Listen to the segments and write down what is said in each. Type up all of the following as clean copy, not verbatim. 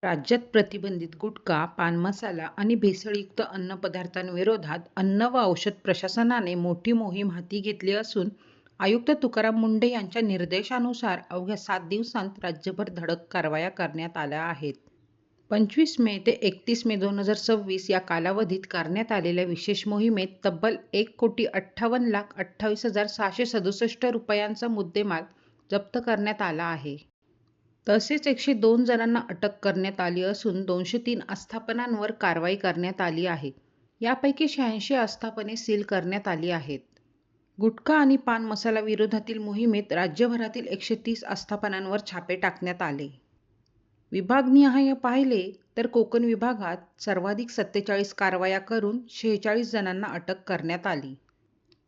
राज्यात प्रतिबंधित गुटखा, पान मसाला आणि भेसळयुक्त अन्नपदार्थांविरोधात अन्न व औषध प्रशासनाने मोठी मोहीम हाती घेतली असून आयुक्त तुकाराम मुंढे यांच्या निर्देशानुसार अवघ्या 7 दिवसांत राज्यभर धडक कारवाया करण्यात आल्या आहेत. 25 मे ते 31 मे 2026 या कालावधीत करण्यात आलेल्या विशेष मोहिमेत तब्बल 1,58,28,667 रुपयांचा मुद्देमाल जप्त करण्यात आला आहे. तसेच 102 जणांना अटक करण्यात आली असून 203 आस्थापनांवर कारवाई करण्यात आली आहे. यापैकी 86 आस्थापने सील करण्यात आली आहेत. गुटखा आणि पान मसाला विरोधातील मोहिमेत राज्यभरातील 130 आस्थापनांवर छापे टाकण्यात आले. विभागनिहाय पाहिले तर कोकण विभागात सर्वाधिक 47 कारवाया करून 46 जणांना अटक करण्यात आली.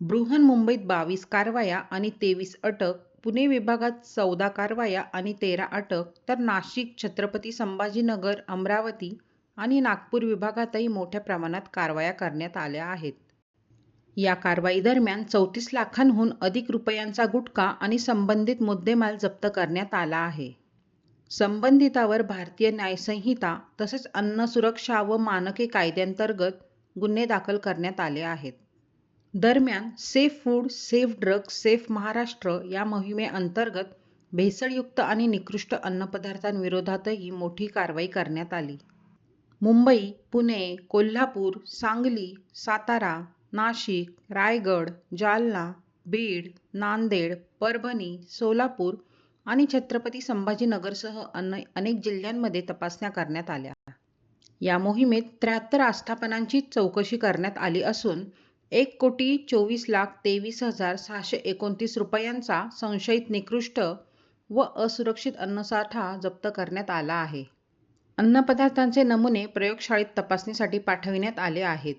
बृहन्मुंबईत 22 कारवाया आणि 23 अटक, पुणे विभागात 14 कारवाया आणि 13 अटक, तर नाशिक, छत्रपती संभाजीनगर, अमरावती आणि नागपूर विभागातही मोठ्या प्रमाणात कारवाया करण्यात आल्या आहेत. या कारवाई दरम्यान 34 लाखांहून अधिक रुपयांचा गुटखा आणि संबंधित मुद्देमाल जप्त करण्यात आला आहे. संबंधितावर भारतीय न्यायसंहिता तसेच अन्न सुरक्षा व मानके कायद्यांतर्गत गुन्हे दाखल करण्यात आले आहेत. दरम्यान safe food, safe drugs, safe Maharashtra या मोहिमेअंतर्गत भेसळयुक्त आणि निकृष्ट अन्नपदार्थांविरोधातही मोठी कारवाई करण्यात आली. मुंबई, पुणे, कोल्हापूर, सांगली, सातारा, नाशिक, रायगड, जालना, बीड, नांदेड, परभणी, सोलापूर आणि छत्रपती संभाजीनगरसह अनेक जिल्ह्यांमध्ये तपासण्या करण्यात आल्या. या मोहिमेत 73 आस्थापनांची चौकशी करण्यात आली असून 1,24,23,629 रुपयांचा संशयित निकृष्ट व असुरक्षित अन्नसाठा जप्त करण्यात आला आहे. अन्नपदार्थांचे नमुने प्रयोगशाळेत तपासणीसाठी पाठविण्यात आले आहेत.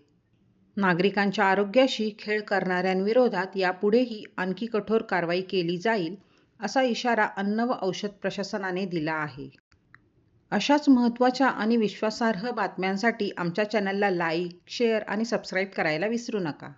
नागरिकांच्या आरोग्याशी खेळ करणाऱ्यांविरोधात यापुढेही आणखी कठोर कारवाई केली जाईल, असा इशारा अन्न व औषध प्रशासनाने दिला आहे. अशाच महत्त्वाच्या आणि विश्वासार्ह बातम्यांसाठी आमच्या चॅनलला लाईक, शेअर आणि सबस्क्राईब करायला विसरू नका.